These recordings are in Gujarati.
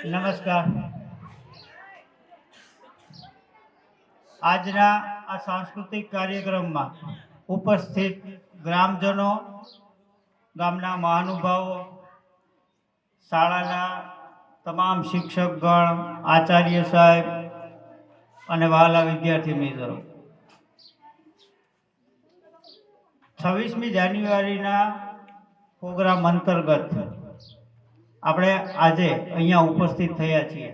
નમસ્કાર. આજના આ સાંસ્કૃતિક કાર્યક્રમમાં ઉપસ્થિત ગ્રામજનો, ગામના મહાનુભાવો, શાળાના તમામ શિક્ષકગણ, આચાર્ય સાહેબ અને વહાલા વિદ્યાર્થી મિત્રો, 26મી જાન્યુઆરીના પ્રોગ્રામ અંતર્ગત આપણે આજે અહીંયા ઉપસ્થિત થયા છીએ.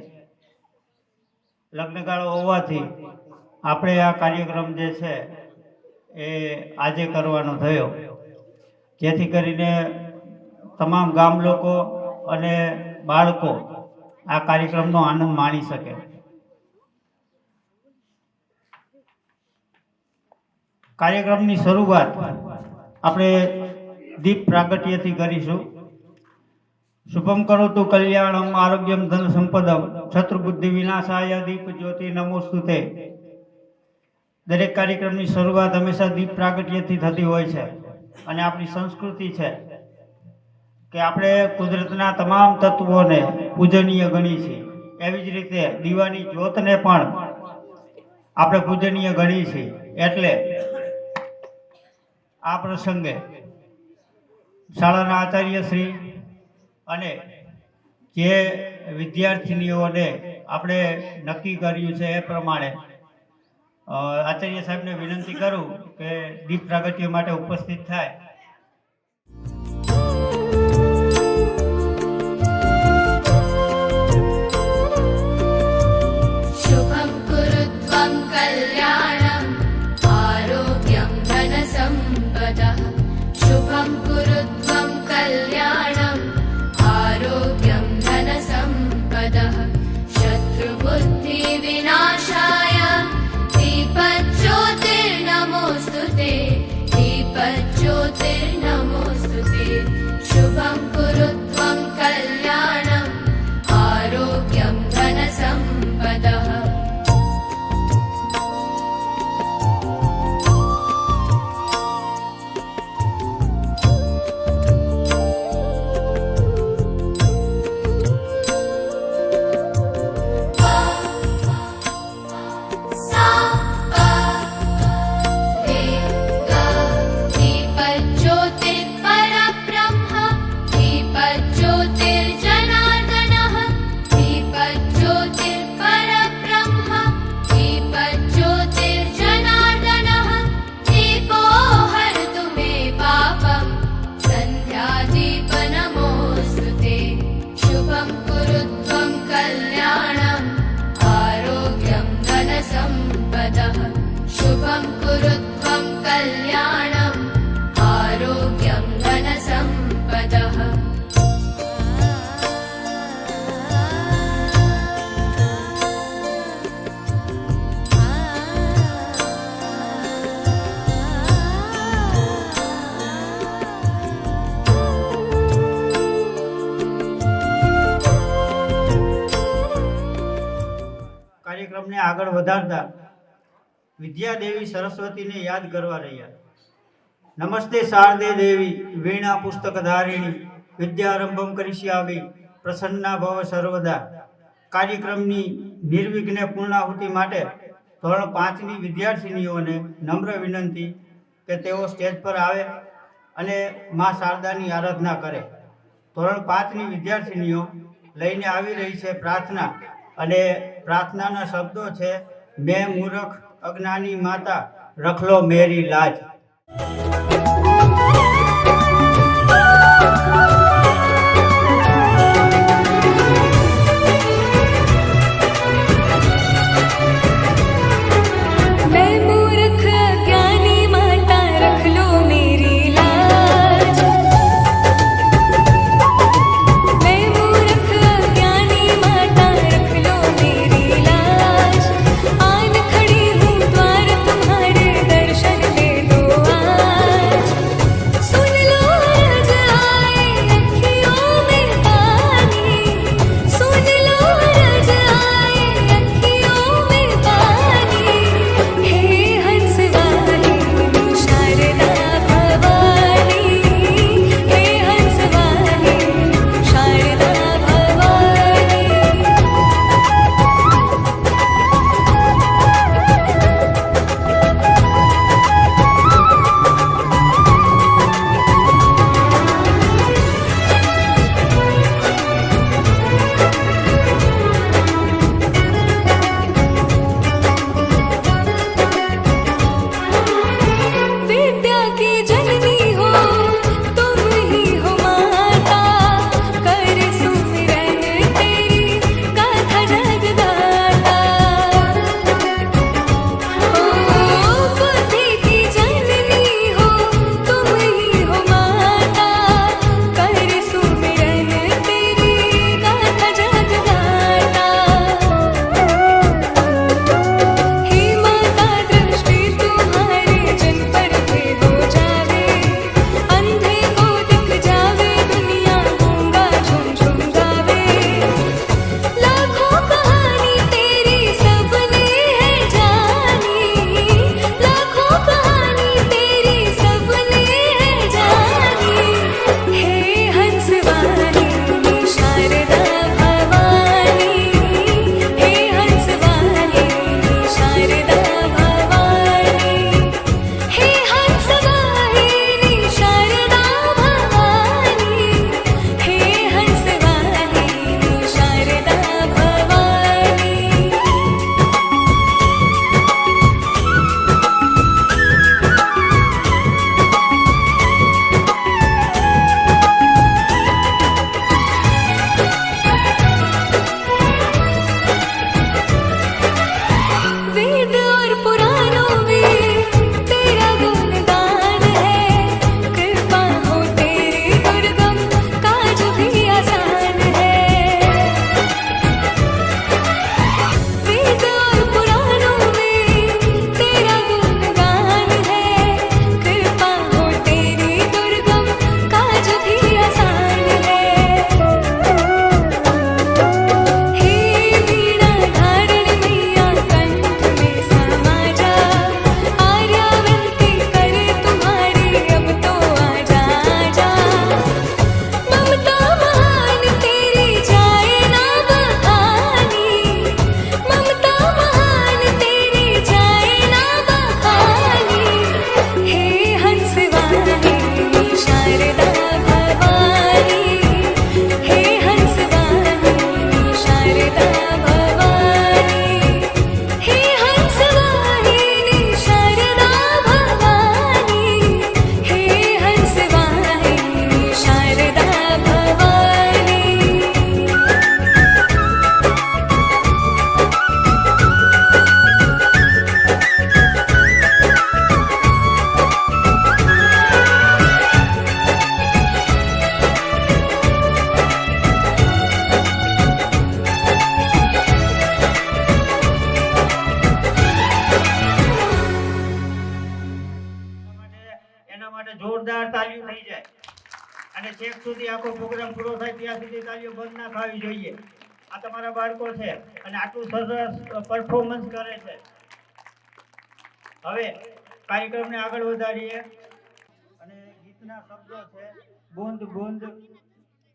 લગ્નગાળો હોવાથી આપણે આ કાર્યક્રમ જે છે એ આજે કરવાનો થયો, જેથી કરીને તમામ ગામ લોકો અને બાળકો આ કાર્યક્રમનો આનંદ માણી શકે. કાર્યક્રમની શરૂઆત આપણે દીપ પ્રાગટ્યથી કરીશું. શુભમ કરોતુ કલ્યાણમ આરોગ્યમ ધન સંપદમ શત્રુબુદ્ધિ વિનાશાય દીપ જ્યોતિ નમોસ્તુતે. દરેક કાર્યક્રમની શરૂઆત હંમેશા દીપ પ્રાગટ્યથી થતી હોય છે અને આપણી સંસ્કૃતિ છે કે આપણે કુદરતના તમામ તત્વોને પૂજનીય ગણી છીએ. એવી જ રીતે દીવાની જ્યોતને પણ આપણે પૂજનીય ગણી છીએ. એટલે આ પ્રસંગે શાળાના આચાર્યશ્રી અને જે વિદ્યાર્થીનીઓને આપણે નક્કી કર્યું છે એ પ્રમાણે આચાર્ય સાહેબને વિનંતી કરું કે દીપ પ્રાગટ્ય માટે ઉપસ્થિત થાય. શુભમ કુરુત્વં કલ્યાણમ આરોગ્યમ ધન સંપદઃ. શુભમ કુરુત્વં કલ્યાણમ આરોગ્યમ ધન સંપદઃ. શત્રુબુદ્ધિ વિનાશાય दीपज्योतिर्नमोस्तुते. दीपज्योतिर्नमोस्तुते. शुभं कुरुत्वं कल्याणम् आरोग्यं धन संपदः. शुभं कुरुत्वं कल्याणम् आरोग्यं धन संपदः. કાર્યક્રમને આગળ વધારતા વિદ્યાદેવી સરસ્વતીને યાદ કરવા રહ્યા. નમસ્તે શારદે દેવી વીણા પુસ્તક ધારિણી વિદ્યારંભમ કરિષ્યામિ પ્રસન્ના ભવ સર્વદા. કાર્યક્રમની નિર્વિઘ્ને પૂર્ણાહુતિ માટે ધોરણ 5ની વિદ્યાર્થીનીઓને નમ્ર વિનંતી કે તેઓ સ્ટેજ પર આવે અને મા શારદાની આરાધના કરે. ધોરણ 5ની વિદ્યાર્થીનીઓ લઈને આવી રહી છે પ્રાર્થના, અને પ્રાર્થનાના શબ્દો છે: મેં મૂર્ખ અજ્ઞાની માતા રખ લો મેરી લાજ. आज અને છેક સુધી આખો પ્રોગ્રામ પૂરો થાય ત્યાં સુધી તાળીઓ બંધ ના થવી જોઈએ. આ તમારા બાળકો છે અને આટલું સરસ પરફોર્મન્સ કરે છે. હવે કાર્યક્રમને આગળ વધારીએ અને ગીતના શબ્દો છે બૂંદ બૂંદ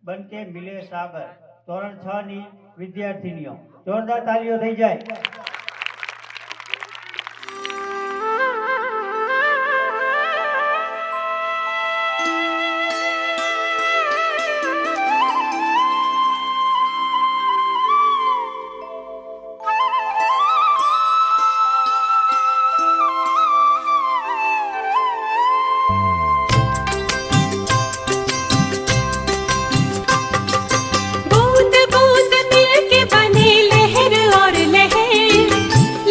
બનકે મિલે સાગર. ધોરણ 6 ની વિદ્યાર્થીનીઓ, જોરદાર તાળીઓ થઈ જાય. बूंद बूंद मिलके बने लहर और लहर,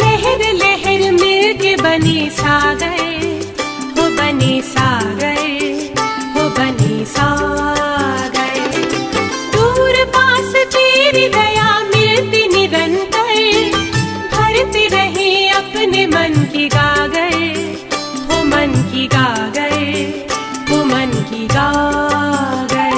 लहर लहर मिलके बने सागर, वो बने सागर, वो बने सागर। दूर पास तेरी दया मिलती निरंतर, भरते रहे अपने मन की गागर, वो मन की गागर, वो मन की गागर।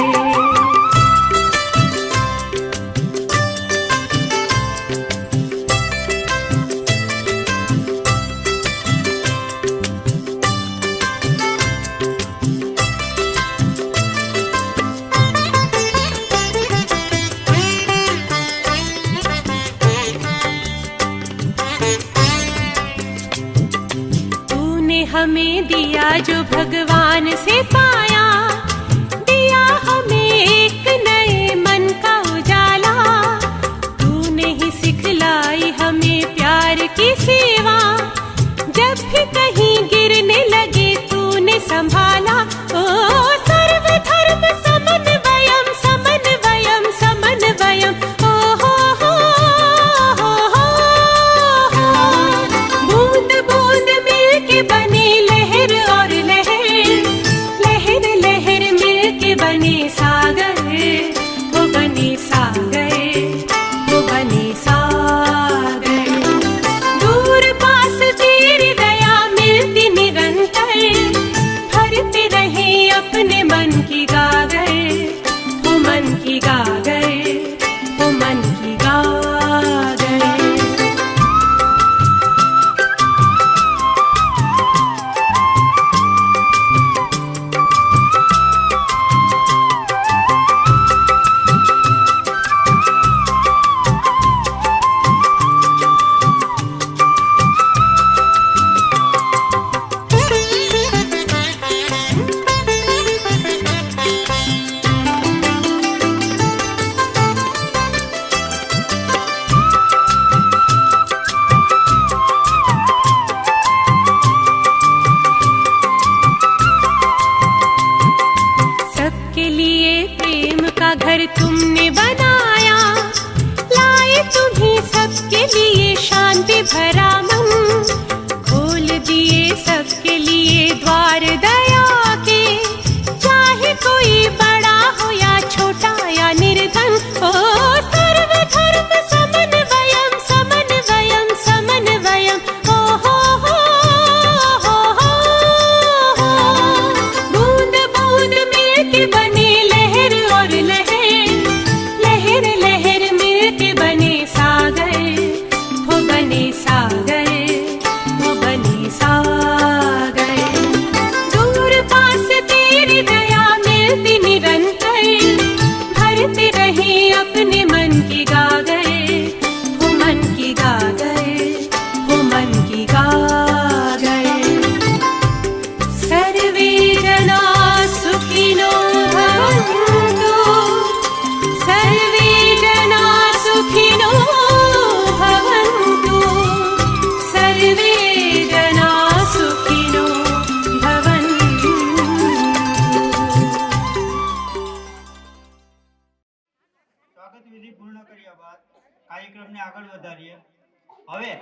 तूने हमें दिया जो भगवान से पाया, दिया हमें एक नए मन का उजाला। तूने ही सिखलाई हमें प्यार की सेवा, जब भी कहीं गिरने लगे तूने संभाला। ओ सर्वधर्म समन्वयम् समन्वयम् समन्वयम्, ओ हो बूंद बूंद मिलके बने लहर और लहर, लहर लहर मिलके बने सागर, वो बने सागर, वो बने सागर। दूर पास तेरी दया मिलती निरंतर, भरते रहे अपने मन की गागर, वो मन की गागर, वो मन की गागर। सबके लिए प्रेम का घर तुमने बनाया, लाए तुम्हीं सबके लिए शांति भरा मन। खोल दिए सबके लिए द्वार दया के, चाहे कोई बड़ा हो या छोटा या निर्धन। ओ सर्वधर्म समन्वयम् समन्वयम् समन्वयम्, ओ हो बूंद बूंद मिलके बने लहर और लहर, लहर लहर मिलके बने सागर, वो बने सागर, वो बने सागर। दूर पास तेरी दया मिलती निरंतर, भरते रहे अपने मन की गागर, वो मन की गागर, वो मन की गागर। सर्वे जना सुखिनो भवन्तु, सर्वे जना सुखिनो भवन्तु, सर्वे जना सुखिनो भवन्तु। સ્વાગત વિધિ પૂર્ણ કર્યા બાદ કાર્યક્રમને આગળ વધારીએ. હવે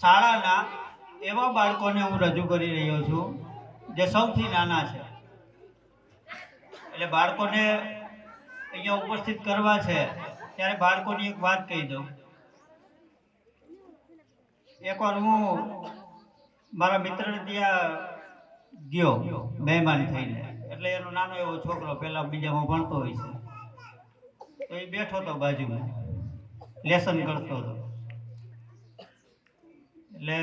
શાળાના એવા બાળકોને હું રજૂ કરી રહ્યો છું જે સૌથી નાના છે. એટલે બાળકોને અહીંયા ઉપસ્થિત કરવા છે ત્યારે બાળકોની એક વાત કહી દઉં. એકવાર હું મારા મિત્રને ત્યાં ગયો મહેમાન થઈને, એટલે એનો નાનો એવો છોકરો પહેલા બીજામાં ભણતો હોય છે, તો એ બેઠો હતો બાજુમાં, લેસન કરતો હતો. એટલે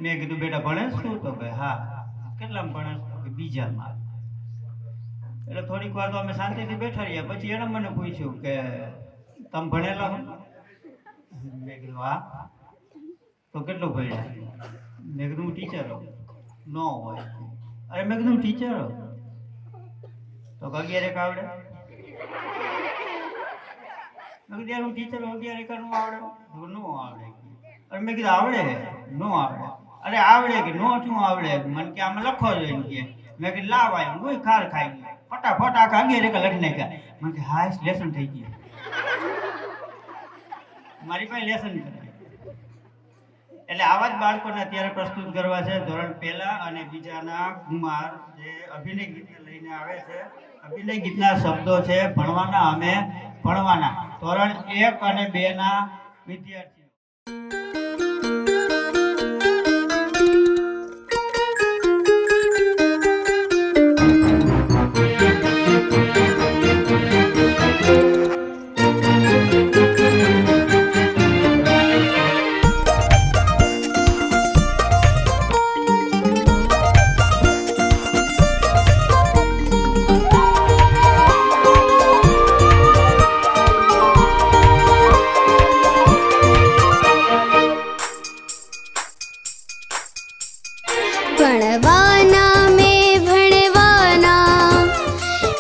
મેં કીધું બેટા ભણેશ તું? તો કે હા. કેટલામાં ભણેશ? તો કે બીજામાં. એટલે થોડીક વાર તો અમે શાંતિથી બેઠા રહ્યા. પછી એણે મને પૂછ્યું કે તમે ભણેલા હો? મેં કીધું હા. તો કેટલું ભણ્યા? મેં કીધું હું ટીચર હોઉં. ન હોય. અરે મેં કીધું ટીચર હો? તો 11 એક આવડે? મેં કીધું યાર હું ટીચર 11 એક નું આવડે? ન આવડે. અરે મેં કીધું આવડે? ન આવડે. અરે આવડે કે નો શું આવડે? મને કે આમાં લખો જોઈએ કે. મેં કીધું લાવ આવ્યું કોઈ ખાર ખાઈ ગયું ફટાફટ આખા 11 એક લખી નાખ્યા. મને કે હા લેસન થઈ ગયું. મારી પાસે લેસન કરે. એટલે આવા જ બાળકોને અત્યારે પ્રસ્તુત કરવા છે ધોરણ 1 અને 2ના કુમાર જે અભિનય ગીતને લઈને આવે છે. અભિનય ગીતના શબ્દો છે ભણવાના અમે ભણવાના. ધોરણ 1 અને 2ના વિદ્યાર્થીઓ. ભણવાના મેં ભણવાના,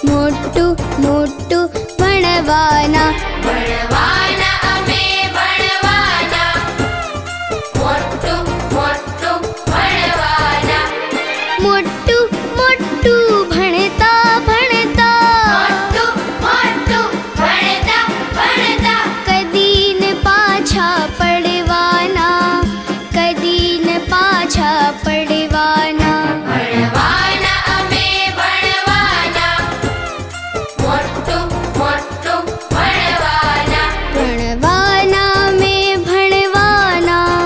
મોટું મોટું ભણવાના. ભણવાના અમે ભણવાના, મોટું મોટું ભણવાના. મોટું મોટું ભણતા ભણતા, મોટું મોટું ભણતા ભણતા. કદી ને પાછા પડવાના, કદી ને પાછા પડવાના. ભણવાના અમે ભણવાના, મોટું મોટું ભણવાના. ભણવાના મેં ભણવાના,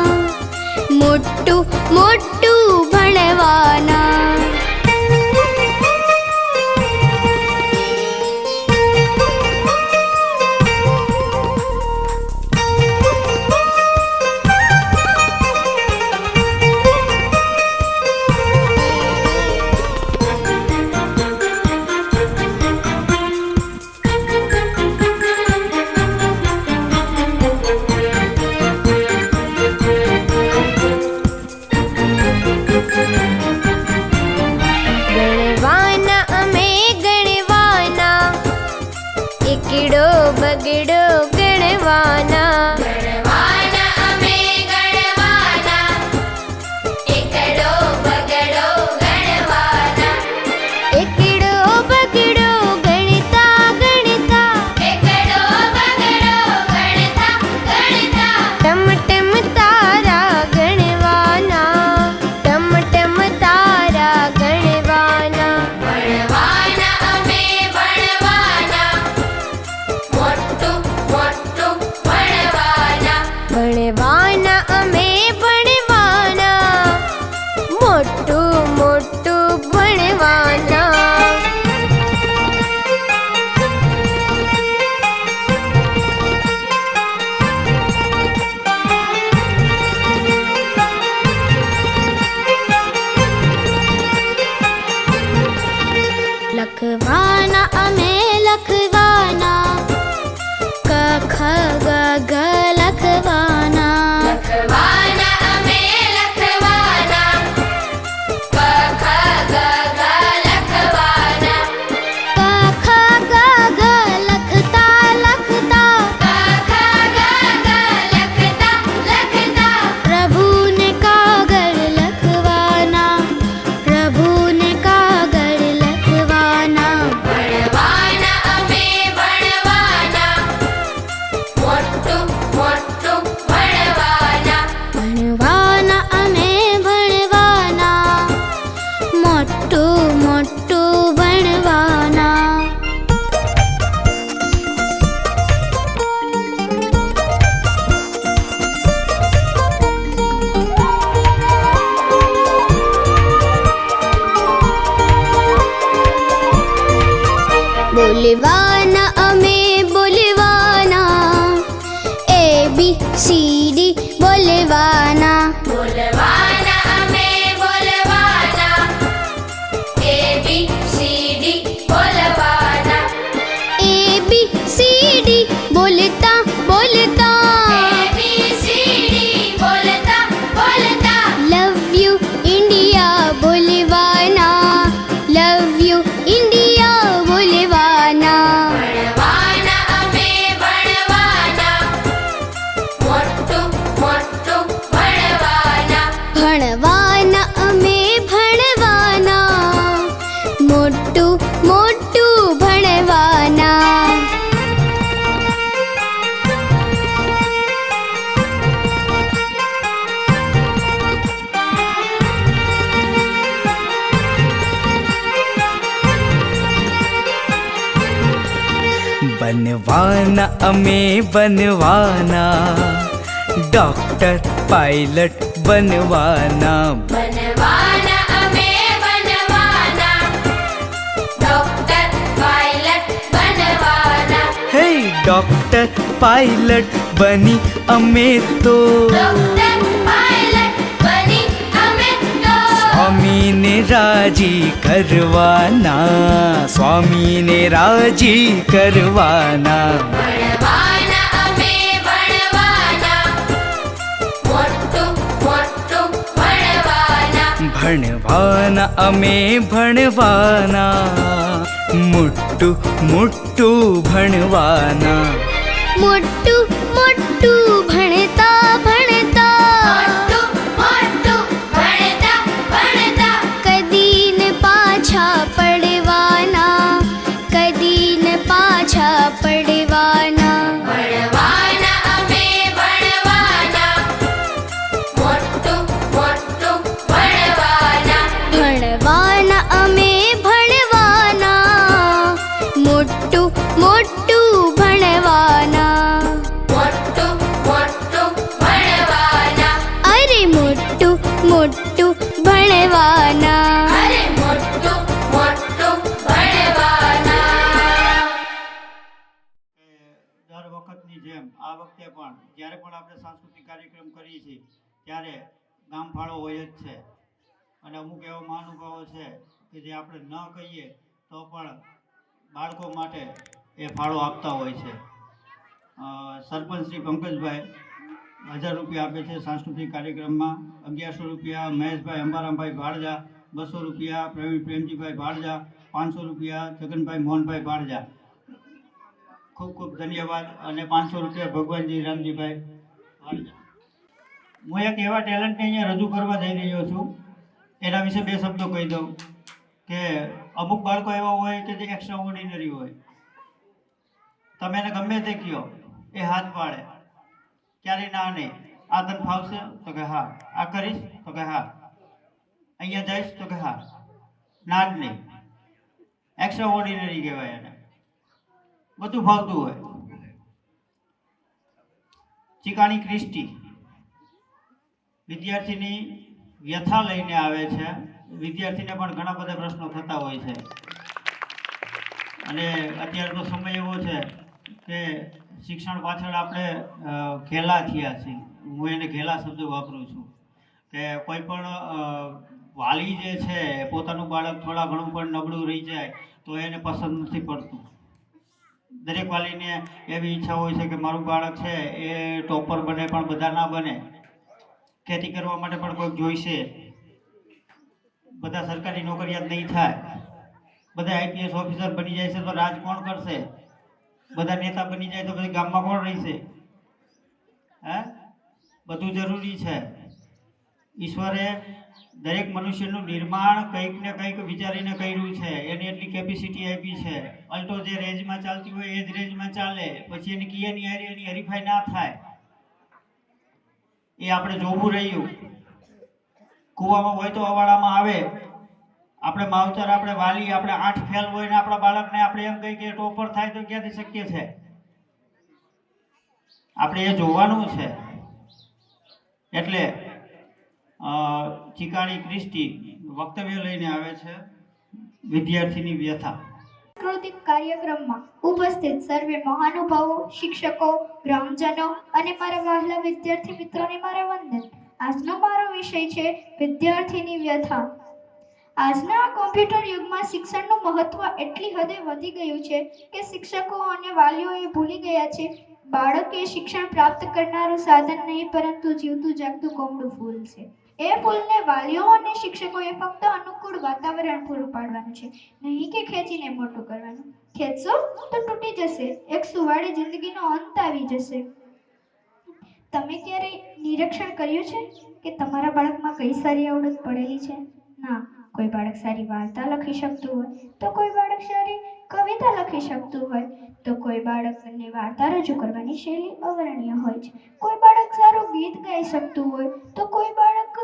મોટું મોટું ભણવાના. ગણવાના અમે ગણવાના, એકડો બગડો ગણવાના. ગણવાના અમે ગણવાના, એકડો બગડો ગણવાના. એકડો બગડો ગણતા ગણતા, એકડો બગડો ગણતા ગણતા. ટમટમ તારા ગણવાના, ટમટમ તારા ગણવાના. ભણવાના અમે ભણવાના, મોટું મોટું ભણવાના. બોલવાના અમે બોલવાના ABCD બોલવાના બોલવાના અમે બોલવાના ABCD બોલવાના ABCD બોલતા બોલતા ABCD બોલતા બોલતા લવ યુ ઇન્ડિયા બોલવાના લવ યુ ઇન્ડિયા બોલવાના ભણવાના અમે ભણવાના મોટું મોટું ભણવાના ભણવાના અમે ભણવાના મોટું મોટું ભણવાના बनवाना અમે बनवाना डॉक्टर पायलट बनवाना बनवाना અમે बनवाना ડોક્ટર પાયલટ बनवाना हे डॉक्टर पायलट बनी અમે તો ડોક્ટર પાયલટ બની અમે તો સ્વામીને રાજી કરવાના સ્વામીને રાજી કરવાના ભણવાના અમે ભણવાના મોટું મોટું ભણવાના ભણવાના અમે ભણવાના મોટું મોટું ભણવાના મોટું મોટું ભણતા ભણતા મોટું મોટું ભણતા ભણતા કદી ન પાછા પડવાના કદી ન પાછા પડવાના ભણવાના અમે ભણવાના મોટું મોટું ભણવાના ભણવાના અમે ભણવાના મોટું મોટું ભણવાના મોટું મોટું ભણવાના અરે મોટું મોટું ભણવાના અરે મોટું મોટું ભણવાના દર વખતની જેમ આ વખતે પણ જ્યારે પણ આપણે સાંસ્કૃતિક કાર્યક્રમ કરીએ છીએ ત્યારે ગામ ફાળો હોય જ છે અને અમુક એવા મહાનુભાવો છે કે જે આપણે ન કહીએ તો પણ બાળકો માટે એ ફાળો આપતા હોય છે સરપંચ શ્રી પંકજભાઈ 1000 રૂપિયા આપે છે સાંસ્કૃતિક કાર્યક્રમમાં 1100 રૂપિયા મહેશભાઈ અંબારામભાઈ ભાડજા 200 રૂપિયા પ્રવીણ પ્રેમજીભાઈ ભાડજા 500 રૂપિયા જગનભાઈ મોહનભાઈ ભાડજા ખૂબ ખૂબ ધન્યવાદ અને 500 રૂપિયા ભગવાનજી રામજીભાઈ ભાડજા હું એક એવા ટેલેન્ટને અહીંયા રજૂ કરવા જઈ રહ્યો છું એના વિશે 2 શબ્દો કહી દઉં કે અમુક બાળકો એવા હોય કે જે એક્સ્ટ્રા ઓર્ડિનરી હોય તમે એને ગમે તે કહો એ હાથ પાડે ક્યારેય ના નહીં આ તને ફાવશે તો કે હા આ કરીશ તો કે હા અહીંયા જઈશ તો કે હા ના જ નહીં એક્સ્ટ્રા ઓર્ડિનરી કહેવાય એને બધું ફાવતું હોય ચિકાણી ક્રિસ્ટી વિદ્યાર્થીની વ્યથા લઈને આવે છે વિદ્યાર્થીને પણ ઘણા બધા પ્રશ્નો થતા હોય છે અને અત્યારનો સમય એવો છે કે શિક્ષણ પાછળ આપણે ઘેલા થયા છીએ હું એને ઘેલા શબ્દ વાપરું છું કે કોઈ પણ વાલી જે છે પોતાનું બાળક થોડા ઘણું પણ નબળું રહી જાય તો એને પસંદ નથી પડતું દરેક વાલીને એવી ઈચ્છા હોય છે કે મારું બાળક છે એ ટોપર બને પણ બધા ના બને ખેતી કરવા માટે પણ કોઈક જોઈશે બધા સરકારી નોકરિયાત નહીં થાય બધા આઈપીએસ ઓફિસર બની જાય છે તો રાજ કોણ કરશે બધા નેતા બની જાય તો પછી ગામમાં કોણ રહેશે હે બધું જરૂરી છે ઈશ્વરે દરેક મનુષ્યનું નિર્માણ કંઈક ને કંઈક વિચારીને કર્યું છે એની એટલી કેપેસિટી આપી છે અલ્ટો જે રેન્જમાં ચાલતી હોય એ જ રેન્જમાં ચાલે પછી એની કિયાની હારી એની હરીફાઈ ના થાય એ આપણે જોવું રહ્યું કૂવામાં હોય તો અવાડામાં આવે આપણે માવતર આપણે વાલી આપણે 8 ફેલ હોય ને આપણા બાળકને આપણે એમ કહી કે ટોપર થાય તો ક્યાંથી શક્ય છે આપણે એ જોવાનું છે એટલે ચિકાણી ક્રિસ્ટી વક્તવ્ય લઈને આવે છે વિદ્યાર્થીની વ્યથા સાંસ્કૃતિક કાર્યક્રમમાં ઉપસ્થિત સર્વે મહાનુભાવો, શિક્ષકો, ગ્રામજનો અને મારા વહાલા વિદ્યાર્થી મિત્રોને મારા વંદન. આજનો મારો વિષય છે વિદ્યાર્થીની વ્યથા. આજના આ કોમ્પ્યુટર યુગમાં શિક્ષણનું મહત્વ એટલી હદે વધી ગયું છે કે શિક્ષકો અને વાલીઓએ ભૂલી ગયા છે બાળક એ શિક્ષણ પ્રાપ્ત કરનારું સાધન નહીં પરંતુ જીવતું જાગતું કોમળું ફૂલ છે. એ ફૂલને વાલીઓ અને શિક્ષકોએ ફક્ત અનુકૂળ વાતાવરણ પૂરું પાડવાનું છે, નહીં કે ખેંચીને મોટું કરવાનું. ખેંચશો તો તૂટી જશે, એક સુવાળી જિંદગીનો અંત આવી જશે. તમે ક્યારેય નિરીક્ષણ કર્યું છે કે તમારા બાળકમાં કઈ સારી આવડત પડેલી છે? ના, કોઈ બાળક સારી વાર્તા લખી શકતું હોય તો કોઈ બાળક સારી કવિતા લખી શકતું હોય તો કોઈ બાળકને વાર્તા રજૂ કરવાની શૈલી અવર્ણ્ય હોય છે. કોઈ બાળક સારું ગીત ગાઈ શકતું હોય તો કોઈ બાળક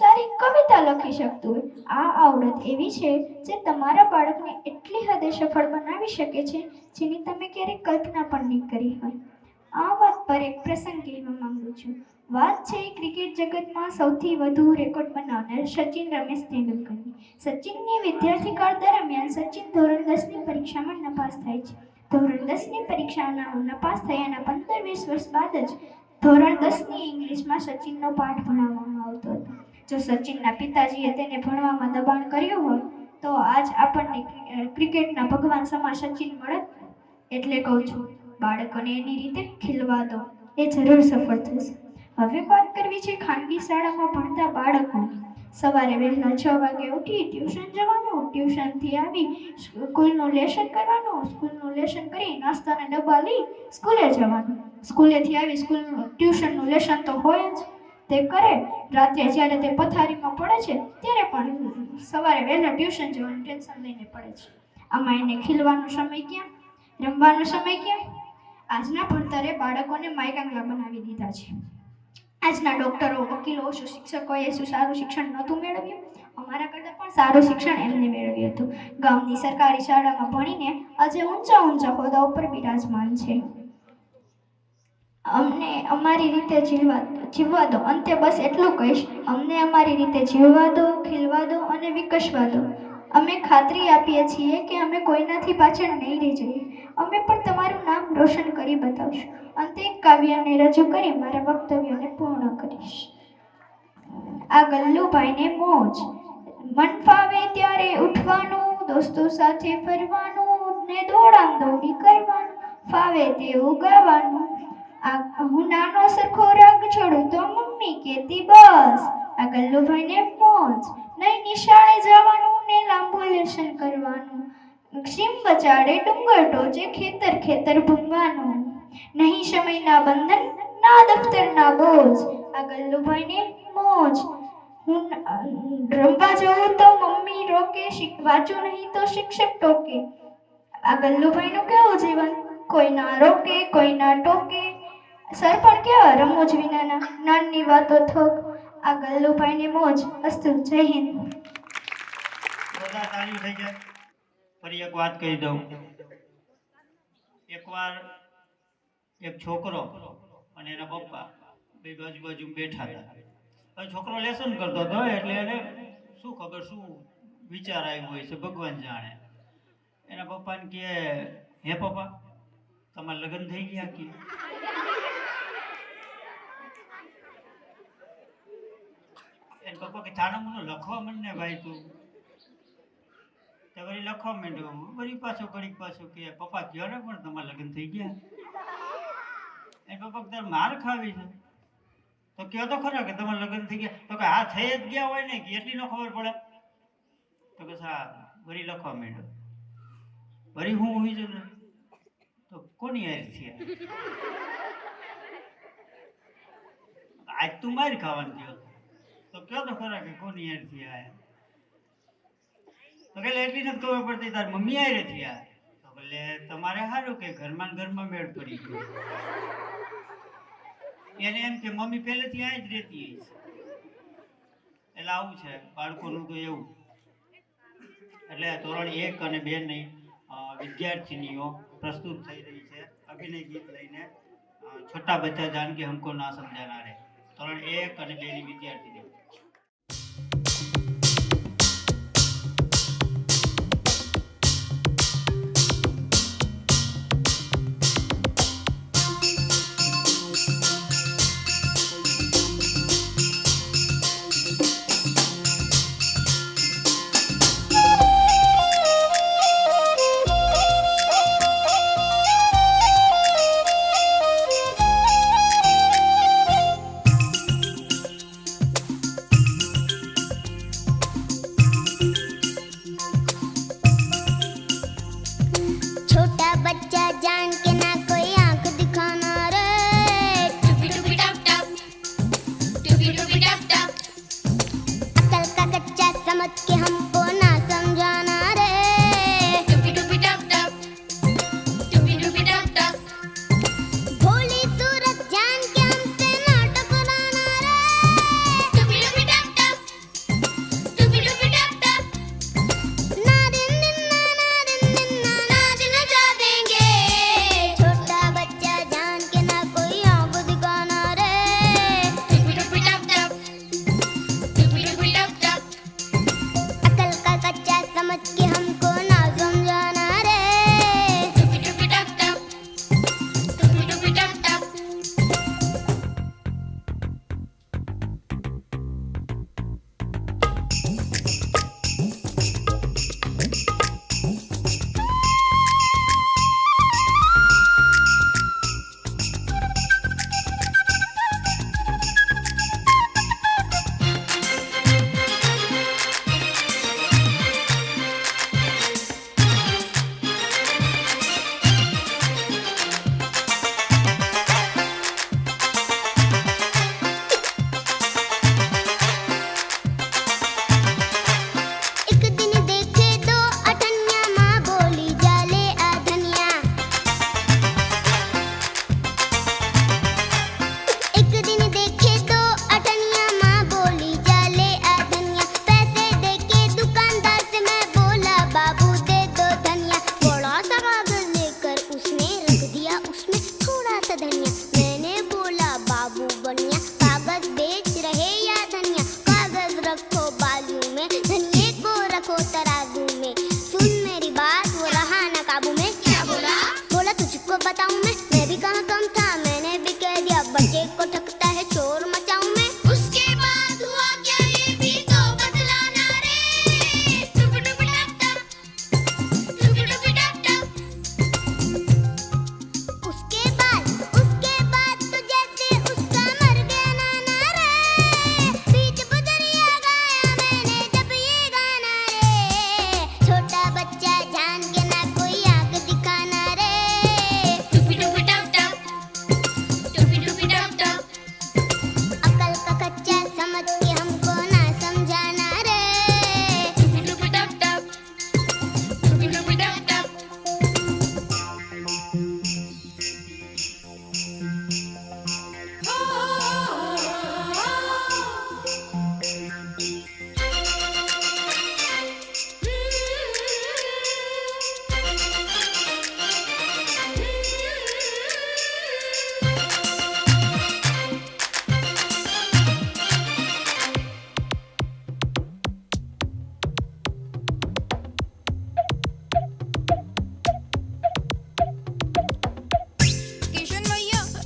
સારી કવિતા લખી શકતું હોય. આ આવડત એવી છે જે તમારા બાળકને એટલી હદે સફળ બનાવી શકે છે જેની તમે ક્યારેય કલ્પના પણ નહીં કરી હોય. આ વાત પર એક પ્રસંગ કહેવા માંગુ છું. વાત છે ક્રિકેટ જગતમાં સૌથી વધુ રેકોર્ડ બનાવનાર સચિન રમેશ તેંડુલકરની. સચિનની વિદ્યાર્થી કાળ દરમિયાન સચિન ધોરણ 10ની પરીક્ષામાં નપાસ થાય છે. ધોરણ 10ની પરીક્ષામાં નપાસ થયાના 15-20 વર્ષ બાદ જ ધોરણ 10ની ઇંગ્લિશમાં સચિનનો પાઠ ભણાવવામાં આવતો હતો. જો સચિનના પિતાજીએ તેને ભણવામાં દબાણ કર્યું હોય તો આજ આપણને ક્રિકેટના ભગવાન સમા સચિન મળત. એટલે કહું છું, બાળકોને એની રીતે ખીલવા દો, એ જરૂર સફળ થશે. હવે વાત કરવી છે ખાનગી શાળામાં ભણતા બાળકોની. સવારે વહેલા 6 વાગે ઉઠી ટ્યુશન જવાનું, ટ્યુશનથી આવી સ્કૂલનું લેશન કરવાનું, સ્કૂલનું લેશન કરી નાસ્તાના ડબ્બા લઈ સ્કૂલે જવાનું, સ્કૂલેથી આવી સ્કૂલનું ટ્યુશનનું લેશન તો હોય જ, તે કરે. રાત્રે જ્યારે તે પથારીમાં પડે છે ત્યારે પણ સવારે વહેલા ટ્યુશન જવાનું ટેન્શન લઈને પડે છે. આમાં એને ખીલવાનો સમય ક્યાં, રમવાનો સમય ક્યાં? આજના ભણતરે બાળકોને માયકાંગલા બનાવી દીધા છે. આજના ડૉક્ટરો, વકીલો, શિક્ષકોએ શું સારું શિક્ષણ નહોતું મેળવ્યું? અમારા કરતાં પણ સારું શિક્ષણ એમને મેળવ્યું હતું. ગામની સરકારી શાળામાં ભણીને આજે ઊંચા ઊંચા હોદ્દા ઉપર બિરાજમાન છે. અમને અમારી રીતે જીવવા દો. અંતે બસ એટલું કહીશ, અમને અમારી રીતે જીવવા દો, ખીલવા દો અને વિકસવા દો. અમે ખાતરી આપીએ છીએ કે અમે કોઈનાથી પાછળ નહીં રહી જઈએ. અમે પણ તમારું નામ રોશન કરી બતાવશું. અંતે એક કાવ્યને રજૂ કરી મારા વક્તવ્યને પૂર્ણ કરીશ. આ ગલ્લુભાઈને મોજ. મન ફાવે ત્યારે ઉઠવાનું, દોસ્તો સાથે ફરવાનું ને દોડામ દોડી કરવાનું, ફાવે તેવું ગાવાનું. હું નાનો સરખો રાગ છોડું તો મમ્મી કહેતી બસ. આ ગલ્લુભાઈને મોજ. નહીં નિશાળે જવાનું ને લાંબુ લેશન કરવાનું, સીમ બચાડે ડુંગર ટોચે ખેતર ખેતર ભૂંગવાનું. નહીં સમયના બંધન, ના દફતરના બોજ. આ ગલ્લુભાઈને મોજ. હું રમવા જઉં તો મમ્મી રોકે, વાંચું નહીં તો શિક્ષક ટોકે. આ ગલ્લુભાઈનું કેવું જીવન, કોઈ ના રોકે, કોઈ ના ટોકે. સર પણ કેવા રમૂજ વિનાના, નાની વાતો થોક. આ ગલ્લુભાઈની મોજ. અસ્તુ. જય હિન્દ. બધા તાળી થઈ જાય. ફરી એક વાત કહી દઉં. એકવાર એક છોકરો અને એના પપ્પા બે બાજુ બેઠા હતા. હવે છોકરો લેસન કરતો હતો એટલે એને શું ખબર શું વિચાર આવ્યો હોય છે, ભગવાન જાણે. એના પપ્પાને કહે, હે પપ્પા, તમારા લગ્ન થઈ ગયા કે? એને પપ્પા કે થાણા મને લખવા મને ભાઈ તું. વળી લખવા માંડ્યો. વળી પાછો ઘડીક પાછો કે પપ્પા કયો ને પણ તમારા લગ્ન થઈ ગયા. એ પપ્પા તારે માર ખાવી છે તો કયો તો ખરા કે તમારા લગ્ન થઈ ગયા. તો કે હા થઈ જ ગયા હોય ને કે એટલી ન ખબર પડે. તો કે હા. વળી લખવા માંડ્યો. વળી હું હોઈ છું ને તો કોની હાર થયા? આજ તું માર ખાવાનું કયો તો કયો તો ખરા કે કોની હાર થયા? તો કે એટલી નથી ખબર પડતી તાર મમ્મી આરે થયા. તો એટલે તમારે સારું કે ઘરમાં મેળ પડી ગયો. એને એમ કે મમ્મી પહેલેથી આ જ રહેતી હશે. એટલે આવું છે બાળકોનું તો એવું. એટલે ધોરણ 1 અને 2 ની વિદ્યાર્થીનીઓ પ્રસ્તુત થઈ રહી છે અભિનય ગીત લઈને. છોટા બચ્ચા જાન કે હમકો ના સમજાના રે. ધોરણ 1 અને 2 ની વિદ્યાર્થીનીઓ. धनिया। मैंने बोला बाबू बनिया, कागज बेच रहे या धनिया? कागज रखो बाजू में, धनिये को रखो तराजू में। सुन मेरी बात, वो रहा ना काबू में। क्या बोला? बोला तुझको बताऊं मैं भी कहाँ कम था, मैंने भी कह दिया बच्चे को ठकता है शोर मचाऊं मैं। उसके बाद हुआ क्या ये भी तो बतलाना रे। टुप टुप टप टप, टुप टुप टप टप। उसके बाद तो जैसे उसका मर गया नाना रे। बीच बदरिया गाया मैंने जब ये गाना रे। छोटा बच्चा जान के ना कोई आंख दिखाना रे। टुपी टुपी टप टप, टुपी टुपी टप टप। अकल का कच्चा समझ के हमको ना समझाना रे। टुपी टुपी टप टप, टुपी टुपी टप टप।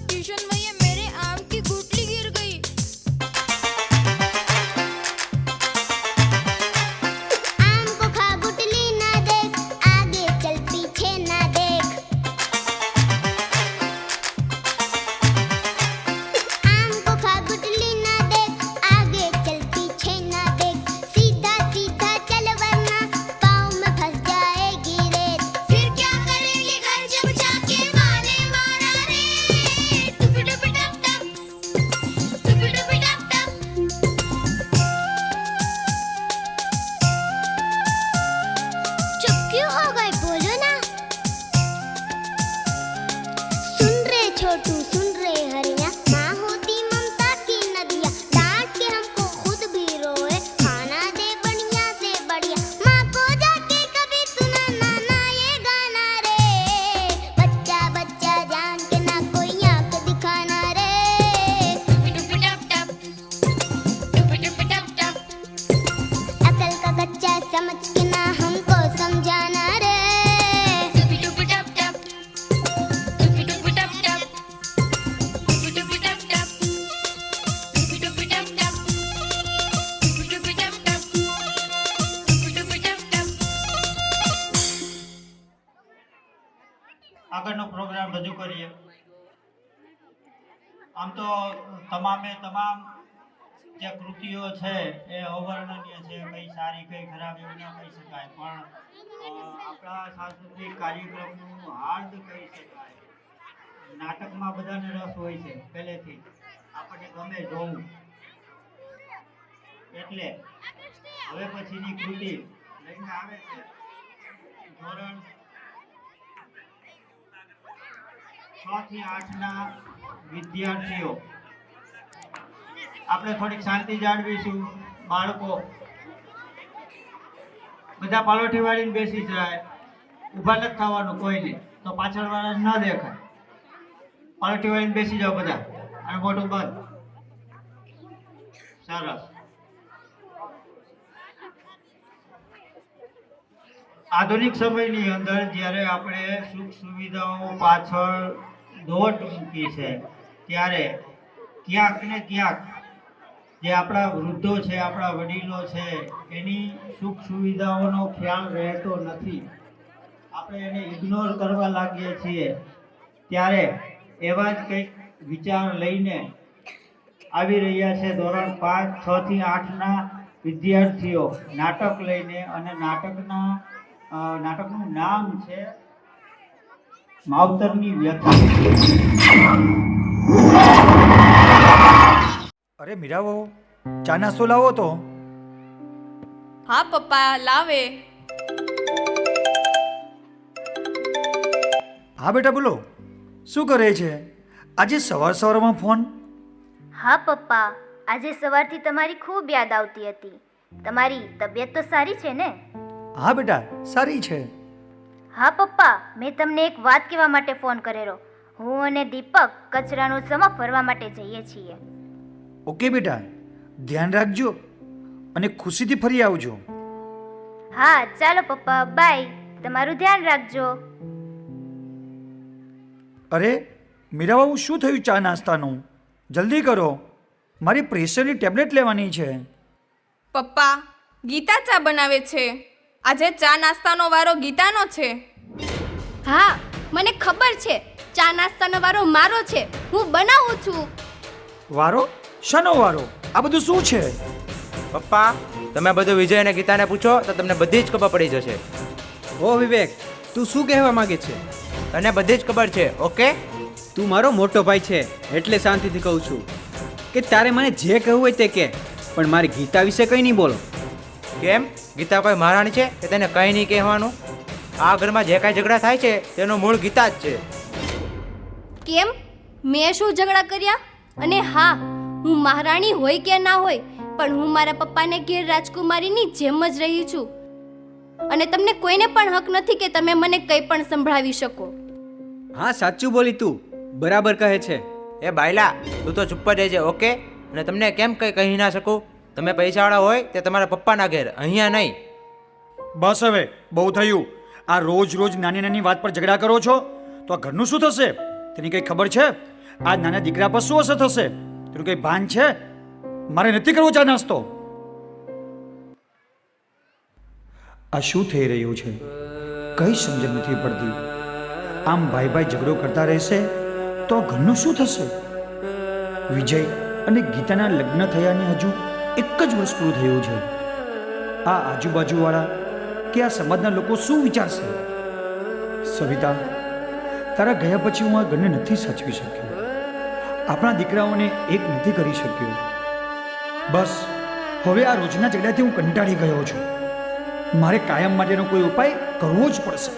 किशन भैया मेरे आम की गुठली गिर गई। आम को खा गुठली ना देख, आगे चल पीछे ना देख। आम को खा गुठली ना देख, आगे चल पीछे ना देख। सीधा सीधा चल वरना पाँव में फंस जाएगी रेत। फिर क्या करेगी घर जब जाके माँ ने मारा रे। टुपी टुपी टप टप, टुपी टुपी टप टप। चुप क्यों हो गए, बोलो ना। सुन रे छोटू सुन रे हरिया, माँ होती ममता की नदिया। डांट के हमको खुद भी रोए, खाना दे बढ़िया से बढ़िया। माँ को जाके कभी सुनाना ना ये गाना रे। बच्चा बच्चा जान के ना कोई आंख दिखाना रे। टुपी टुपी टप टप, टुपी टुपी टप टप। अकल का कच्चा समझ के ना हमको समझाना रे। टुपी टुपी टप टप, टुपी टुपी टप टप, टुपी टुपी टप टप, टुपी टुपी टप टप, टुपी टुपी टप टप, टुपी टुपी टप टप। આગળનો પ્રોગ્રામ રજૂ કરીએ. આમ તો તમામે તમામ જે કૃતિઓ છે એ અવર્ણનીય છે, કઈ સારી કઈ ખરાબ એવું ન કહી શકાય, પણ આપણા સાંસ્કૃતિક કાર્યક્રમનું હાર્દ કહી શકાય. નાટકમાં બધાને રસ હોય છે પહેલેથી, આપણને ગમે જોવું. એટલે હવે પછીની કૃતિ લઈને આવે છે ધોરણ 6 થી 8ના વિદ્યાર્થીઓ. આપણે થોડીક શાંતિ જાળવીશું. બાળકો બધા પાલોઠી વાળીને બેસી જાય, ઊભા નથી થવાનું કોઈને, તો પાછળવાળા ન દેખાય. પાલોઠી વાળીને બેસી જાઓ બધા, અને મોટું બંધ. સરસ. આધુનિક સમયની અંદર જ્યારે આપણે સુખ સુવિધાઓ પાછળ દોટ મૂકી છે, ત્યારે ક્યાંક ને ક્યાંક જે આપણા વૃદ્ધો છે, આપણા વડીલો છે, એની સુખ સુવિધાઓનો ખ્યાલ રહેતો નથી. આપણે એને ઇગ્નોર કરવા લાગીએ છીએ. ત્યારે એવા જ કંઈક વિચાર લઈને આવી રહ્યા છે ધોરણ 5, 6 થી 8ના વિદ્યાર્થીઓ નાટક લઈને. અને નાટકનું નામ છે માવતરની વ્યથા. અરે મીરાવો, ચા નાસ્તો લાવો તો. હા પપ્પા લાવે. હા બેટા બોલો, શું કરે છે આજે સવારમાં ફોન? હા પપ્પા, આજે સવારથી તમારી ખૂબ યાદ આવતી હતી. તમારી તબિયત તો સારી છે ને? હા બેટા, સારી છે. હા પપ્પા, મેં તમને એક વાત કહેવા માટે ફોન કરેલો. હું અને દીપક કચરાનો સમા ફરવા માટે જઈએ છીએ. ઓકે બેટા, ધ્યાન રાખજો અને ખુશીથી ફરી આવજો. હા ચાલો પપ્પા, બાય. તમારું ધ્યાન રાખજો. અરે મીરાબાબુ, શું થયું ચા નાસ્તાનું? જલ્દી કરો, મારી પ્રેશરની ટેબ્લેટ લેવાની છે. પપ્પા, ગીતા ચા બનાવે છે. આજે ચા નાસ્તાનો વારો ગીતાનો છે. હા, મને ખબર છે. ચા નાસ્તાનો વારો મારો છે. હું બનાવું છું. વારો? શાનો વારો? આ બધું શું છે? પપ્પા, તમે બધું વિજય અને ગીતાને પૂછો તો તમને બધી જ ખબર પડી જશે. ઓ વિવેક, તું શું કહેવા માંગે છે? તને બધી જ ખબર છે, ઓકે? તું મારો મોટો ભાઈ છે એટલે શાંતિથી કહું છું કે તારે મને જે કહેવું હોય તે કહે, પણ મારી ગીતા વિશે કંઈ નહીં બોલો. કેમ? ગીતા કોઈ મહારાણી છે કે તેને કંઈ નહીં કહેવાનું? આ ઘરમાં જે કાંઈ ઝઘડા થાય છે તેનું મૂળ ગીતા જ છે. કેમ? મેં શું ઝઘડા કર્યા? અને હા, હું મહારાણી હોય કે ના હોય, પણ હું મારા પપ્પાને ઘેર રાજકુમારીની જેમ જ રહી છું. અને તમને કોઈને પણ હક નથી કે તમે મને કંઈ પણ સંભળાવી શકો. હા, સાચું બોલી તું, બરાબર કહે છે. એ બાયલા, તું તો ચૂપ જ રહેજે, ઓકે? અને તમને કેમ કંઈ કહી ના શકું? તમે પૈસાવાળા હોય તે તમારા પપ્પાના ઘેર, અહીંયા નહીં. બસ હવે, બહુ થયું. આ રોજ રોજ નાની નાની વાત પર ઝઘડા કરો છો તો આ ઘરનું શું થશે? તેની કંઈ ખબર છે? આ નાના દીકરા પર શું અસર થશે? તેનું કંઈ ભાન છે? મારે નથી કરવો ચા નાસ્તો. આ શું થઈ રહ્યું છે? કઈ સમજણ નથી પડતી. આમ ભાઈ ભાઈ ઝઘડો કરતા રહેશે તો આ ઘરનું શું થશે? વિજય અને ગીતાના લગ્ન થયાને હજુ એક જ વર્ષ પૂરું થયું છે. આ આજુબાજુવાળા કે આ સમાજના લોકો શું વિચારશે? સવિતા, તારા ગયા પછી હું આ ઘરને નથી સાચવી શક્યો. આપણા દીકરાઓને એક નથી કરી શક્યો. બસ હવે આ રોજના ઝઘડાથી હું કંટાળી ગયો છું. મારે કાયમ માટેનો કોઈ ઉપાય કરવો જ પડશે.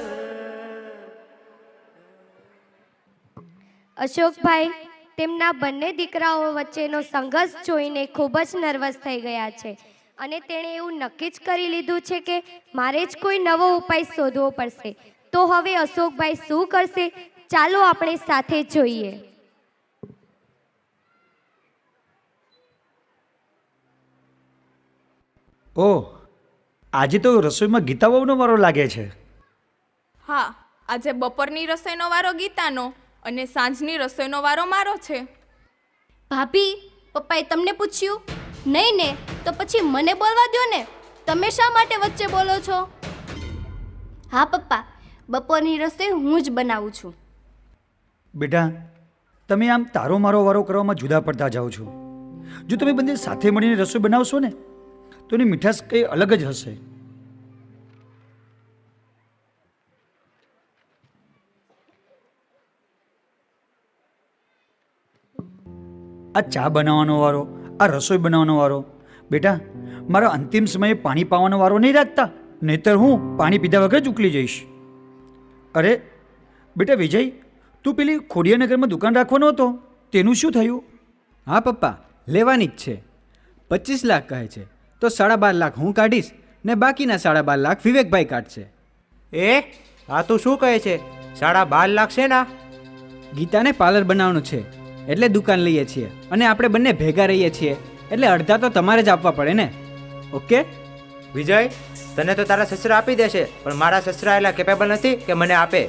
અશોકભાઈ, તેમના બંને દીકરાઓ વચ્ચેનો સંઘર્ષ જોઈને ખૂબ જ નર્વસ થઈ ગયા છે અને તેણે એવું નક્કી જ કરી લીધું છે કે મારે જ કોઈ નવો ઉપાય શોધવો પડશે. તો હવે અશોકભાઈ શું કરશે? ચાલો આપણે સાથે જોઈએ. ઓહ, આજે તો રસોઈમાં ગીતા વહુનો વારો લાગે છે. હા, આજે બપોરની રસોઈનો વારો ગીતાનો અને સાંજની રસોઈનો વારો મારો છે. ભાભી, પપ્પાએ તમને પૂછ્યું નહીં ને? તો પછી મને બોલવા દો ને. તમે શા માટે વચ્ચે બોલો છો? હા પપ્પા, બપોરની રસોઈ હું જ બનાવું છું. બેટા, તમે આમ તારો મારો વારો કરવામાં જુદા પડતા જાઓ છો. જો તમે બંને સાથે મળીને રસોઈ બનાવશો ને તો એની મીઠાશ કંઈ અલગ જ હશે. આ ચા બનાવવાનો વારો, આ રસોઈ બનાવવાનો વારો. બેટા, મારા અંતિમ સમયે પાણી પાવાનો વારો નહીં રાખતા, નહીતર હું પાણી પીધા વગર જ ઉકલી જઈશ. અરે બેટા વિજય, તું પેલી ખોડિયાનગરમાં દુકાન રાખવાનો હતો, તેનું શું થયું? હા પપ્પા, લેવાની જ છે. 25 લાખ કહે છે તો 12.5 લાખ હું કાઢીશ ને બાકીના 12.5 લાખ વિવેકભાઈ કાઢશે. એ આ તું શું કહે છે? 12.5 લાખ છે ના? ગીતાને પાર્લર બનાવવાનું છે એટલે દુકાન લઈએ છીએ અને આપણે બંને ભેગા રહીએ છીએ એટલે અડધા તો તમારે જ આપવા પડે ને, ઓકે? વિજય, તને તો તારા સસરા આપી દેશે, પણ મારા સસરા એટલા કેપેબલ નથી કે મને આપે.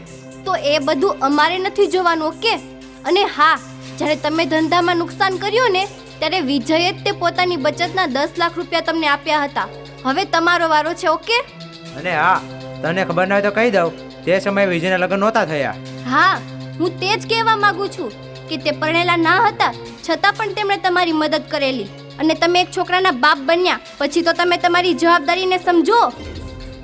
તો એ બધું અમારે નથી જોવાનું, ઓકે? અને હા, જ્યારે તમે ધંધામાં નુકસાન કર્યું ને ત્યારે વિજયે જ તે પોતાની બચતના 10 લાખ રૂપિયા તમને આપ્યા હતા. હવે તમારો વારો છે, ઓકે? અને હા, તને ખબર ન હોય તો કહી દઉં, તે સમયે વિજયના લગ્ન નહોતા થયા. હા, હું તે જ કહેવા માંગુ છું કે તે પરણેલા ના હતા છતાં પણ તેમણે તમારી મદદ કરેલી અને તમે એક છોકરાના બાપ બન્યા પછી તો તમે તમારી જવાબદારીને સમજો.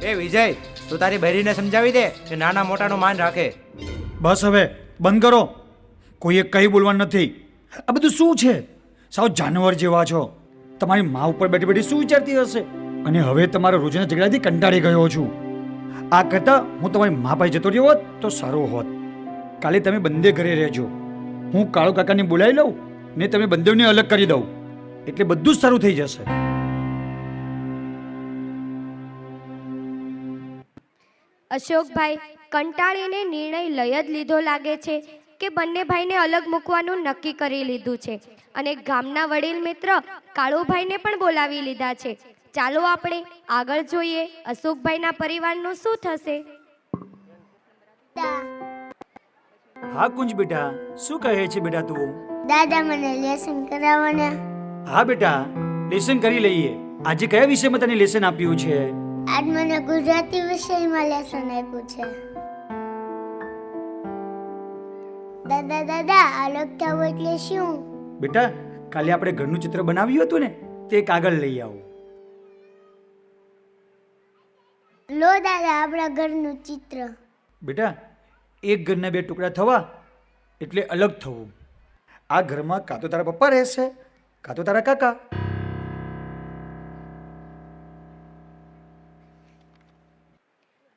એ વિજય, તું તારી બહેરીને સમજાવી દે કે નાના મોટાનું માન રાખે. બસ હવે બંધ કરો. કોઈએ કંઈ બોલવાનું નથી. આ બધું શું છે? સાવ જાનવર જેવા છો. તમારી મા ઉપર બેઠી બેઠી શું વિચારતી હશે? અને હવે તમારા રોજના ઝઘડાથી કંટાળી ગયો છું. આ કરતાં હું તમારી મા પાસે જતો રહ્યો હોત તો સારું હોત. કાલે તમે બંને ઘરે રહેજો. હું કાળુ કાકાને બોલાવી લઉં ને તમે બંનેને અલગ કરી દઉં એટલે બધું જ સારું થઈ જશે. અશોકભાઈ કંટાળીને નિર્ણય લઈ જ લીધો લાગે છે. કે બંને ભાઈને અલગ મૂકવાનું નક્કી કરી લીધું છે અને ગામના વડીલ મિત્ર કાળુભાઈને પણ બોલાવી લીધા છે. ચાલો આપણે આગળ જોઈએ અશોકભાઈના પરિવારનું શું થશે. હા કુંજ બેટા, શું કહે છે બેટા તું? દાદા મને લેસન કરાવો ને. હા બેટા, લેસન કરી લઈએ. આજે કયા વિષયમાં તને લેસન આપ્યું છે? આજ મને ગુજરાતી વિષયમાં લેસન આપ્યું છે. દાદા દાદા અલગ થવું એટલે શું? બેટા, કાલે આપણે ઘરનું ચિત્ર બનાવ્યું હતું ને, તે કાગળ લઈ આવો. લો દાદા આપણા ઘરનું ચિત્ર. બેટા, એક ઘરના બે ટુકડા થવા એટલે અલગ થવું. આ ઘરમાં કાં તો તારા પપ્પા રહેશે, કાં તો તારા કાકા.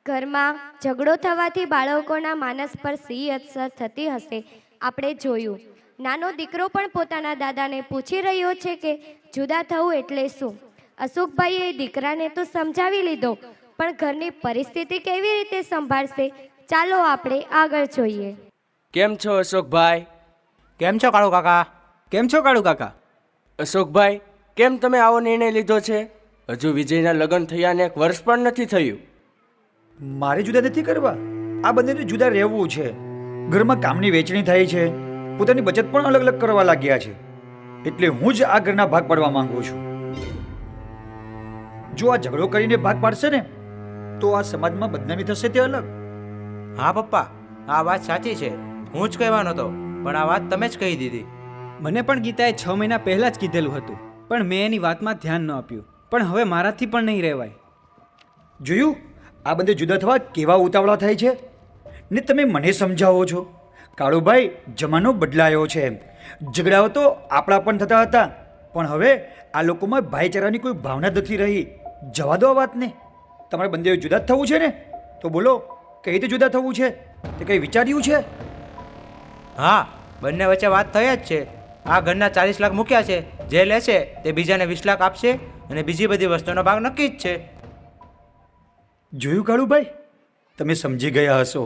ઘરમાં ઝઘડો થવાથી બાળકોના માનસ પર સી અસર થતી હશે આપણે જોયું. નાનો દીકરો પણ પોતાના દાદાને પૂછી રહ્યો છે કે જુદા થવું એટલે શું. અશોકભાઈએ દીકરાને તો સમજાવી લીધો, પણ ઘરની પરિસ્થિતિ કેવી રીતે સંભાળશે, ચાલો આપણે આગળ જોઈએ. કેમ છો અશોકભાઈ? કેમ છો કાળુ કાકા? કેમ છો કાળુ કાકા? અશોકભાઈ, કેમ તમે આવો નિર્ણય લીધો છે? હજુ વિજયના લગ્ન થયાને 1 વર્ષ પણ નથી થયું. મારે જુદા નથી કરવા, આ બંનેને જુદા રહેવું છે. ઘરમાં કામની વહેંચણી થાય છે, પોતાની બચત પણ અલગ અલગ કરવા લાગ્યા છે. એટલે હું જ આ ઘરના ભાગ પાડવા માંગુ છું. જો આ ઝઘડો કરીને ભાગ પાડશે ને તો આ સમાજમાં બદનામી થશે તે અલગ. હા પપ્પા, આ વાત સાચી છે. હું જ કહેવાનો હતો, પણ આ વાત તમે જ કહી દીધી. મને પણ ગીતાએ 6 મહિના પહેલાં જ કીધેલું હતું, પણ મેં એની વાતમાં ધ્યાન ન આપ્યું. પણ હવે મારાથી પણ નહીં રહેવાય. જોયું આ બંને જુદા થવા કેવા ઉતાવળા થાય છે ને તમે મને સમજાવો છો. કાળુભાઈ, જમાનો બદલાયો છે. ઝઘડાઓ તો આપણા પણ થતા હતા, પણ હવે આ લોકોમાં ભાઈચારાની કોઈ ભાવના નથી રહી. જવા દો આ વાતને. તમારે બંને જુદા જ થવું છે ને, તો બોલો કઈ રીતે જુદા થવું છે, તે કંઈ વિચાર્યું છે? હા, બંને વચ્ચે વાત થઈ જ છે. આ ઘરના 40 લાખ મૂક્યા છે, જે લેશે તે બીજાને 20 લાખ આપશે અને બીજી બધી વસ્તુનો ભાગ નક્કી જ છે. જોયું કાળુભાઈ, તમે સમજી ગયા હશો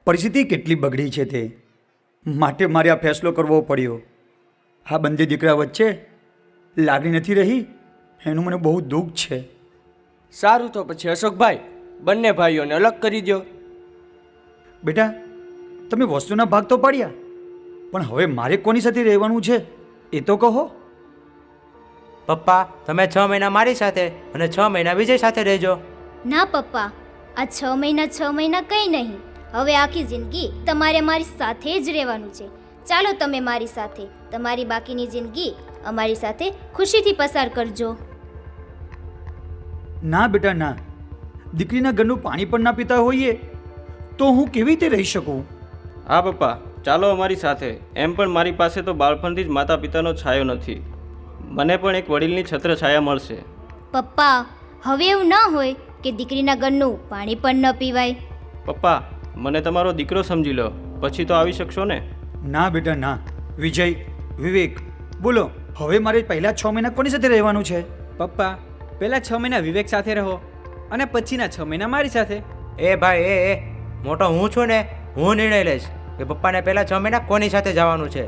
પરિસ્થિતિ કેટલી બગડી છે તે માટે મારે આ ફેસલો કરવો પડ્યો. આ બંને દીકરા વચ્ચે લાગણી નથી રહી, એનું મને બહુ દુઃખ છે. સારું, તો પછી અશોકભાઈ બંને ભાઈઓને અલગ કરી દો. બેટા, તમે વસ્તુના ભાગ તો પાડ્યા, પણ હવે મારે કોની સાથે રહેવાનું છે એ તો કહો. પપ્પા, તમે 6 મહિના મારી સાથે અને 6 મહિના વિજય સાથે રહેજો. ના પપ્પા, આ 6 મહિના કંઈ નહીં. હવે આખી જિંદગી તમારે મારી સાથે જ રહેવાનું છે. ચાલો તમે મારી સાથે તમારી બાકીની જિંદગી અમારી સાથે ખુશીથી પસાર કરજો. ના બેટા ના, દીકરીના ઘરનું પાણી પણ ના પીતા હોઈએ તો હું કેવી રીતે રહી શકું? હા પપ્પા, ચાલો અમારી સાથે. એમ પણ મારી પાસે તો બાળપણથી જ માતા પિતાનો છાયો નથી. મને પણ એક વડીલની છત્ર છાયા મળશે. પપ્પા, હવે એવું ન હોય કે દીકરીના ઘરનું પાણી પણ ન પીવાય. પપ્પા, મને તમારો દીકરો સમજી લો, પછી તો આવી શકશો ને? ના બેટા ના. વિજય, વિવેક, બોલો હવે મારે પહેલા 6 મહિના કોની સાથે રહેવાનું છે? પપ્પા, પહેલા 6 મહિના વિવેક સાથે રહો અને પછીના 6 મહિના મારી સાથે. એ ભાઈ, એ મોટો હું છું ને, હું નિર્ણય લઈશ કે પપ્પાને પહેલા 6 મહિના કોની સાથે જવાનું છે.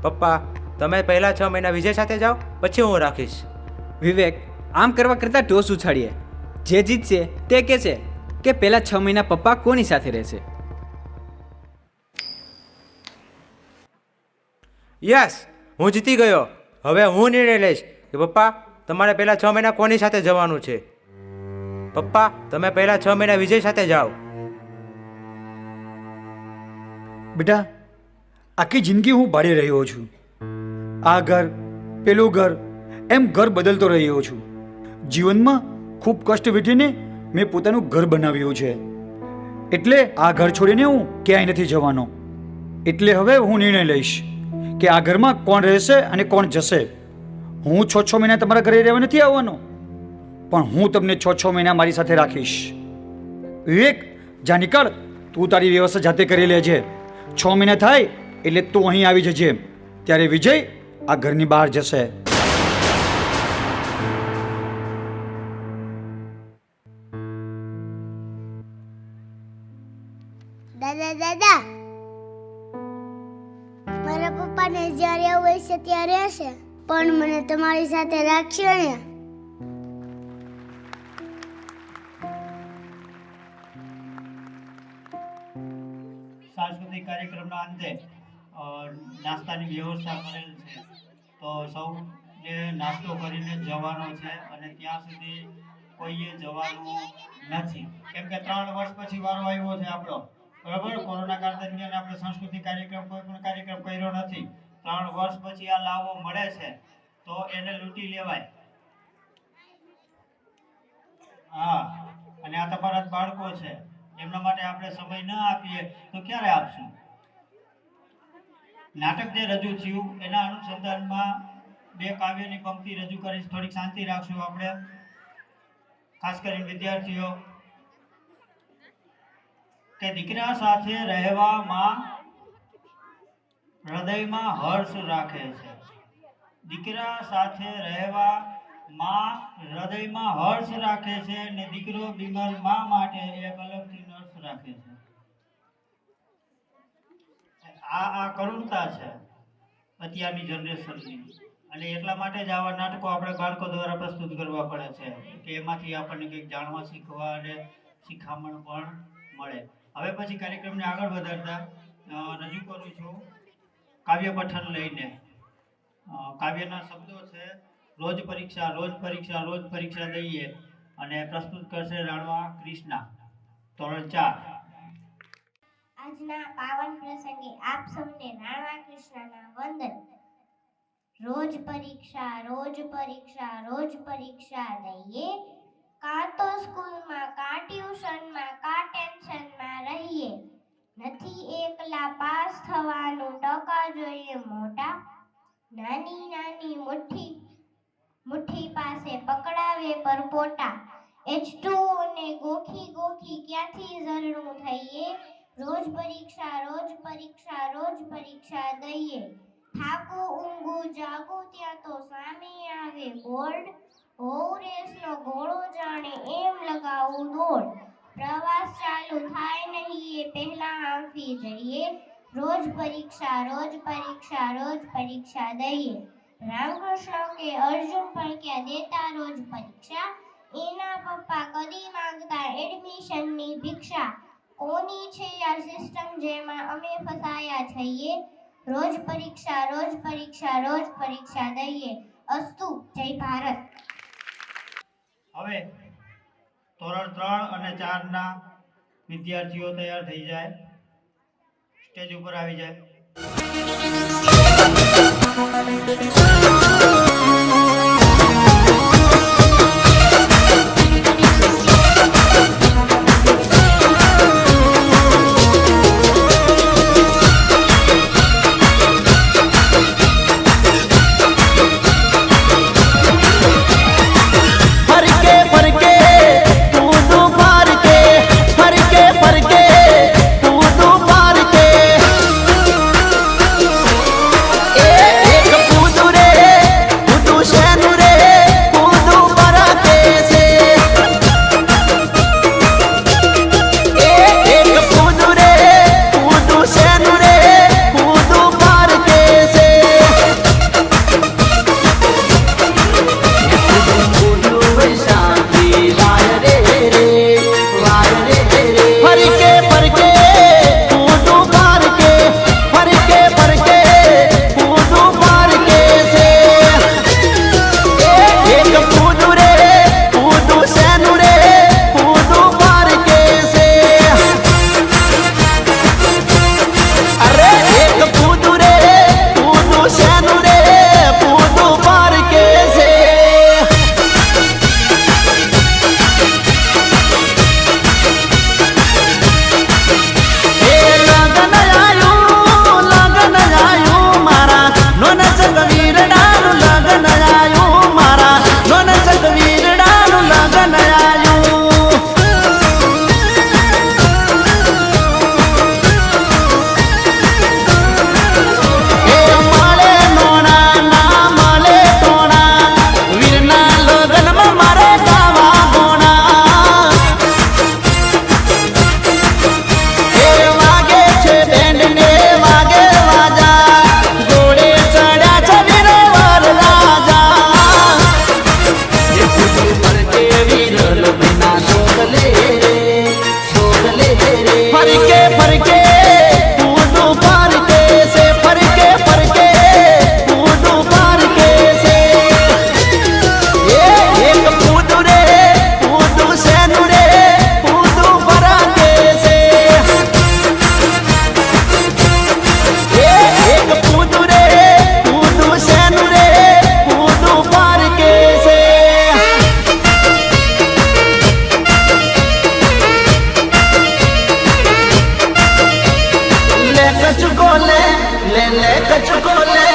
પપ્પા, તમે પહેલા 6 મહિના વિજય સાથે જાઓ, પછી હું રાખીશ. વિવેક, આમ કરવા કરતાં ટોસ ઉછાળીએ. જે જીતશે તે કહેશે કે પહેલા 6 મહિના પપ્પા કોની સાથે રહેશે. યસ, હું જીતી ગયો. હવે હું નિર્ણય લઈશ કે પપ્પા તમારે પહેલા 6 મહિના કોની સાથે જવાનું છે. પપ્પા, તમે પહેલા 6 મહિના વિજય સાથે જાઓ. બેટા, આખી જિંદગી હું ભાડે રહ્યો છું. આ ઘર, પેલું ઘર, એમ ઘર બદલતો રહ્યો છું. જીવનમાં ખૂબ કષ્ટ વેઠીને મેં પોતાનું ઘર બનાવ્યું છે. એટલે આ ઘર છોડીને હું ક્યાંય નથી જવાનો. એટલે હવે હું નિર્ણય લઈશ કે આ ઘરમાં કોણ રહેશે અને કોણ જશે. હું 6 મહિના તમારા ઘરે રહેવા નથી આવવાનો, પણ હું તમને 6 મહિના મારી સાથે રાખીશ. વિવેક, જા નીકળ, તું તારી વ્યવસ્થા જાતે કરી લેજે. 6 મહિના થાય એટલે તું અહીં આવી જજે. ત્યારે વિજય આ ઘરની બહાર જશે. દાદા દાદા પપ્પાને જ્યારે આવવું હશે ત્યારે હશે, પણ મને તમારી સાથે રાખશો ને? સાંસ્કૃતિક કાર્યક્રમના અંતે નાસ્તાની વ્યવસ્થા કરેલ છે, તો સૌને નાસ્તો કરીને જવાનો છે અને ત્યાં સુધી કોઈએ જવાનું નથી, કેમ કે 3 વર્ષ પછી વારો આવ્યો છે આપણો, બરાબર. કોરોના કાળ દરમિયાન આપણે સાંસ્કૃતિક કાર્યક્રમ કોઈ પણ કાર્યક્રમ કર્યો નથી. 3 વર્ષ પછી આ લાવો મળે છે તો એને લૂંટી લેવાય. હા, અને આ તમારા જ બાળકો છે, એમના માટે આપણે સમય ન આપીએ તો ક્યારે આપશું? નાટક જે રજૂ થયું એના અનુસંધાનમાં 2 કાવ્યની પંક્તિ રજૂ કરીશ. થોડીક શાંતિ રાખશું આપણે, ખાસ કરીને વિદ્યાર્થીઓ. કે દીકરા સાથે રહેવામાં હૃદયમાં હર્ષ રાખે છે. દીકરા સાથે રહેવામાં હૃદયમાં હર્ષ રાખે છે અને દીકરો બીમાર મા માટે એક અલગથી નર્સ રાખે છે. આ કરુણતા છે અત્યારની જનરેશનની, અને એટલા માટે જ આવા નાટકો આપણે બાળકો દ્વારા પ્રસ્તુત કરવા પડે છે કે એમાંથી આપણને કંઈક જાણવા, શીખવા અને શિખામણ પણ મળે. હવે પછી કાર્યક્રમને આગળ વધારતા રજૂ કરું છું કાવ્ય પઠન લઈને. કાવ્યના શબ્દો છે રોજ પરીક્ષા, રોજ પરીક્ષા, રોજ પરીક્ષા દઈએ, અને પ્રસ્તુત કરશે રાણવા કૃષ્ણા, ધોરણ 4. આજના પાવન પ્રસંગે આપ સૌને રાણવા કૃષ્ણના વંદન. રોજ પરીક્ષા, રોજ પરીક્ષા, રોજ પરીક્ષા દઈએ, કાં તો સ્કૂલમાં, કાં ટ્યુશનમાં, કાં ટેન્શનમાં રહીએ. નથી એકલા પાસ થવાનું, ટકા જોઈએ મોટા. નાની નાની મુઠ્ઠી પાસે પકડાવે પરપોટા. H2O ને ગોખી ગોખી ક્યાંથી ઝરણું થઈએ. રોજ પરીક્ષા, રોજ પરીક્ષા, રોજ પરીક્ષા દઈએ. થાકું ઊંઘું જાગું ત્યાં તો સામે આવે બોર્ડ. હોઉં રેસનો ઘોડો જાણે એમ લગાવું દોડ. પ્રવાસ ચાલુ થાય નહીં એ પહેલા આંફી જઈએ. રોજ પરીક્ષા, રોજ પરીક્ષા, રોજ પરીક્ષા દઈએ. રામકૃષ્ણ કે અર્જુન પણ ક્યાં દેતા રોજ પરીક્ષા. એના પપ્પા કદી માંગતા એડમિશનની ભિક્ષા. કોની છે આ સિસ્ટમ જેમાં અમે ફસાયા છીએ. રોજ પરીક્ષા, રોજ પરીક્ષા, રોજ પરીક્ષા દઈએ. અસ્તુ, જય ભારત. હવે ધોરણ 3 અને 4 ના વિદ્યાર્થીઓ તૈયાર થઈ જાય, સ્ટેજ ઉપર આવી જાય. ले ले ले कछुको ले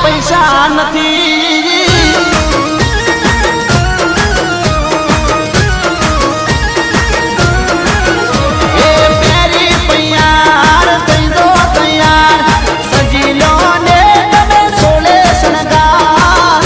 પૈસા નથી એ પેરી પૈયાર થઈ દો તૈયાર સજી લો ને તમે સોળે શણગાર